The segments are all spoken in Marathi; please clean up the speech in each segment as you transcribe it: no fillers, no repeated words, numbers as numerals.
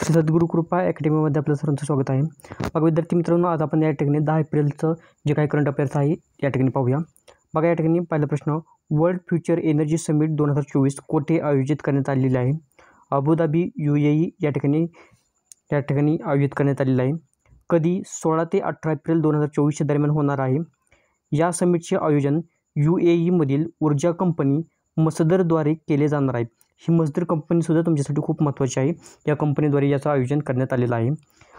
श्री सद्गुरू कृपा अकॅडमीमध्ये आपलं सर्वांचं स्वागत आहे. बघा विद्यार्थी मित्रांनो, आज आपण या ठिकाणी 10 एप्रिलचं जे काही करंट अफेअर्स आहे या ठिकाणी पाहूया. बघा या ठिकाणी पहिला प्रश्न, वर्ल्ड फ्युचर एनर्जी समिट 2024 कोठे आयोजित करण्यात आलेले आहे? अबुधाबी UAE या ठिकाणी आयोजित करण्यात आलेलं आहे. कधी? 16 ते 18 एप्रिल 2024 दरम्यान होणार आहे. या समिटचे आयोजन UAE मधील ऊर्जा कंपनी मसदरद्वारे केले जाणार आहे. ही मसदर कंपनीसुद्धा तुमच्यासाठी खूप महत्त्वाची आहे. या कंपनीद्वारे याचं आयोजन करण्यात आलेलं आहे.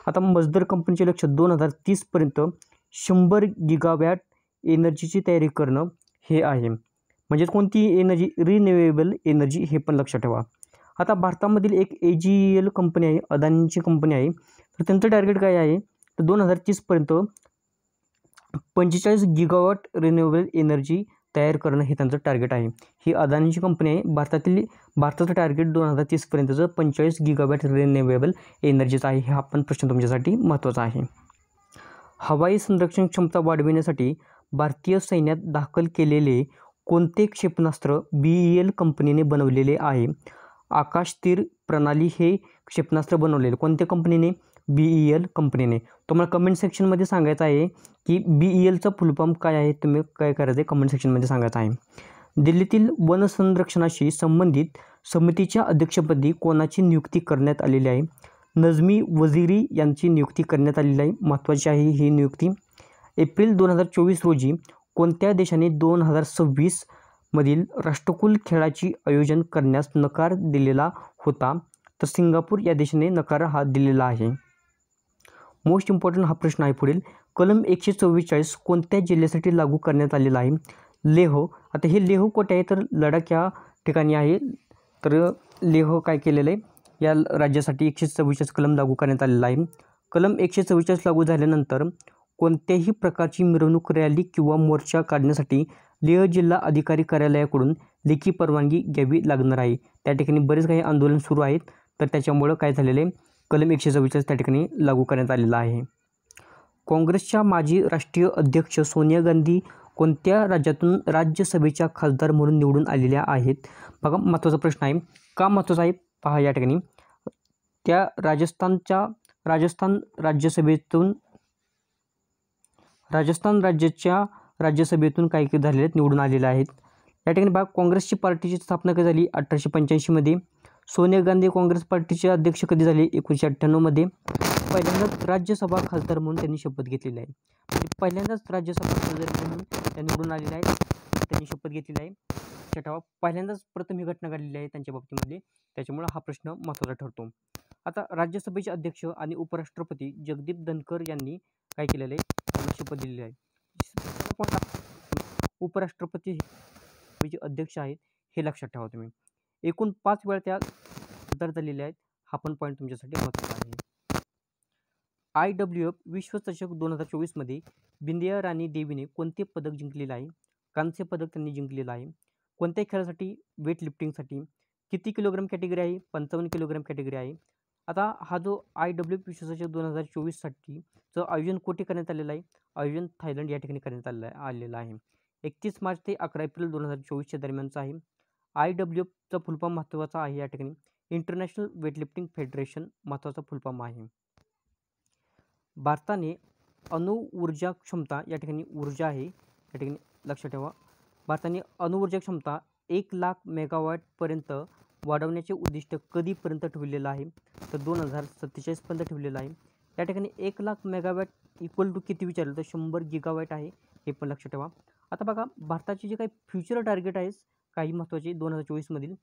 आता मसदर कंपनीचे लक्ष्य 2030पर्यंत 100 गिगावॅट एनर्जीची तयारी करणं हे आहे. म्हणजेच कोणती एनर्जी? रिन्युएबल एनर्जी, हे पण लक्षात ठेवा. आता भारतामधील एक AGEL कंपनी आहे, अदानींची कंपनी आहे. तर त्यांचं टार्गेट काय आहे? तर 2030पर्यंत 45 गिगावॅट रिन्युएबल एनर्जी तयार करणं हे त्यांचं टार्गेट आहे. ही अदानीची कंपनी आहे. भारताचं टार्गेट 2030पर्यंतचं 45 गिगावॅट रिन्युएबल एनर्जीचं आहे. हा पण प्रश्न तुमच्यासाठी महत्त्वाचा आहे. हवाई संरक्षण क्षमता वाढविण्यासाठी भारतीय सैन्यात दाखल केलेले कोणते क्षेपणास्त्र BEL कंपनीने बनवलेले आहे? आकाश तीर प्रणाली हे क्षेपणास्त्र बनवलेले कोणत्या कंपनीने? BEL कंपनीने. तुम्हाला कमेंट सेक्शनमध्ये सांगायचं आहे की BELचा फुल फॉर्म काय आहे. तुम्ही काय करायचं आहे कमेंट सेक्शनमध्ये सांगायचं आहे. दिल्लीतील वन संरक्षणाशी संबंधित समितीच्या अध्यक्षपदी कोणाची नियुक्ती करण्यात आलेली आहे? नजमी वझिरी यांची नियुक्ती करण्यात आलेली आहे. महत्त्वाची आहे ही नियुक्ती. एप्रिल 2024 रोजी कोणत्या देशाने 2026 मधील राष्ट्रकुल खेळाची आयोजन करण्यास नकार दिलेला होता? तर सिंगापूर या देशाने नकार हा दिलेला आहे. मोस्ट इम्पॉर्टंट हा प्रश्न आहे पुढील. कलम 144 कोणत्या जिल्ह्यासाठी लागू करण्यात आलेला आहे? लेह. आता हे लेह कोठे आहे? तर लडाख या ठिकाणी आहे. तर लेह काय केलेलं आहे? या राज्यासाठी 144 कलम लागू करण्यात आलेला आहे. कलम 144 लागू झाल्यानंतर कोणत्याही प्रकारची मिरवणूक, रॅली किंवा मोर्चा काढण्यासाठी लेह जिल्हा अधिकारी कार्यालयाकडून लेखी परवानगी घ्यावी लागणार आहे. त्या ठिकाणी बरेच काही आंदोलन सुरू आहेत. तर त्याच्यामुळं काय झालेलं आहे? कलम 144 त्या ठिकाणी लागू करण्यात आलेला आहे. काँग्रेसच्या माजी राष्ट्रीय अध्यक्ष सोनिया गांधी कोणत्या राज्यातून राज्यसभेच्या खासदार म्हणून निवडून आलेल्या आहेत? बघा महत्त्वाचा प्रश्न आहे. का महत्त्वाचा आहे पहा या ठिकाणी. त्या राजस्थान राज्याच्या राज्यसभेतून काय झालेले आहेत? निवडून आलेले आहेत. या ठिकाणी बघा काँग्रेसची पार्टीची स्थापना कधी झाली? 1885 मध्ये. सोनिया गांधी काँग्रेस पार्टीचे अध्यक्ष कधी झाले? 1998 मध्ये. पहिल्यांदाच राज्यसभा खासदार म्हणून त्यांनी शपथ घेतलेली आहे. म्हणजे पहिल्यांदाच राज्यसभा खासदार म्हणून त्या निवडून आलेल्या आहेत. त्यांनी शपथ घेतलेली आहे. लक्षात ठेवा, पहिल्यांदाच प्रथम ही घटना घडलेली आहे त्यांच्या बाबतीमध्ये. त्याच्यामुळे हा प्रश्न महत्त्वाचा ठरतो. आता राज्यसभेचे अध्यक्ष आणि उपराष्ट्रपती जगदीप धनखर यांनी काय केलेलं आहे? त्यांना शपथ दिलेली आहे. उपराष्ट्रपती जे अध्यक्ष आहेत हे लक्षात ठेवा तुम्ही. एकूण 5 वेळा त्या खासदार झालेल्या आहेत. हा पण पॉईंट तुमच्यासाठी महत्त्वाचा आहे. IWF विश्वचषक 2024 मध्ये बिंदिया राणी देवीने कोणते पदक जिंकलेलं आहे? कांस्य पदक त्यांनी जिंकलेलं आहे. कोणत्या खेळासाठी? वेट लिफ्टिंगसाठी. किती किलोग्राम कॅटेगरी आहे? 55 किलोग्राम कॅटेगरी आहे. आता हा जो IWF विश्वचषक 2024साठीचं आयोजन कुठे करण्यात आलेलं आहे? आयोजन थायलंड या ठिकाणी करण्यात आलेलं आहे. 31 मार्च ते 11 एप्रिल 2024च्या दरम्यानचं आहे. IWFचा फुल फॉर्म महत्त्वाचा आहे या ठिकाणी. इंटरनॅशनल वेटलिफ्टिंग फेडरेशन महत्त्वाचा फुल फॉर्म आहे. भारताने अणुऊर्जा क्षमता या ठिकाणी ऊर्जा आहे या ठिकाणी लक्षात ठेवा. भारताने अणुऊर्जा क्षमता 1 लाख मेगावॅटपर्यंत वाढवण्याचे उद्दिष्ट कधीपर्यंत ठेवलेलं आहे? तर 2047 पर्यंत ठेवलेलं आहे. या ठिकाणी 1 लाख मेगावॅट इक्वल टू किती विचारलं तर 100 गिगावॅट आहे. हे पण लक्षात ठेवा. आता बघा भारताचे जे काही फ्युचर टार्गेट आहेत काही महत्त्वाचे 2024 मधील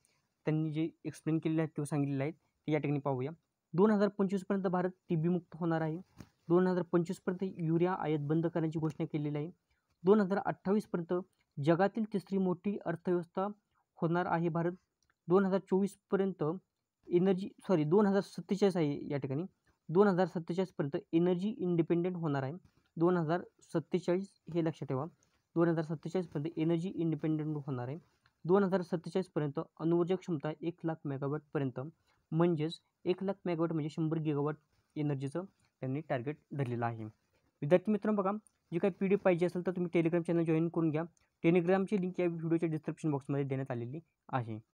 त्यांनी जे एक्सप्लेन केलेले आहेत किंवा सांगितलेले आहेत ते या ठिकाणी पाहूया. 2025 पर्यंत भारत TB मुक्त होणार आहे. 2025 पर्यंत युरिया आयात बंद करण्याची घोषणा केलेली आहे. 2028 पर्यंत जगातील तिसरी मोठी अर्थव्यवस्था होणार आहे भारत. 2024 पर्यंत 2047 आहे या ठिकाणी. 2047 पर्यंत एनर्जी इंडिपेंडेंट होणार आहे. 2047 हे लक्षात ठेवा. 2047 पर्यंत एनर्जी इंडिपेंडेंट होणार आहे. 2047 पर्यंत अणुऊर्जा क्षमता 1 लाख मेगावॅटपर्यंत, म्हणजेच 1 लाख मेगावॅट म्हणजे 100 गिगावॅट एनर्जीचं त्यांनी टार्गेट धरलेलं आहे. विद्यार्थी मित्रांनो बघा, जी काही PDF पाहिजे असेल तर तुम्ही टेलिग्राम चॅनल जॉईन करून घ्या. टेलिग्रामची लिंक या व्हिडिओच्या डिस्क्रिप्शन बॉक्समध्ये देण्यात आलेली आहे.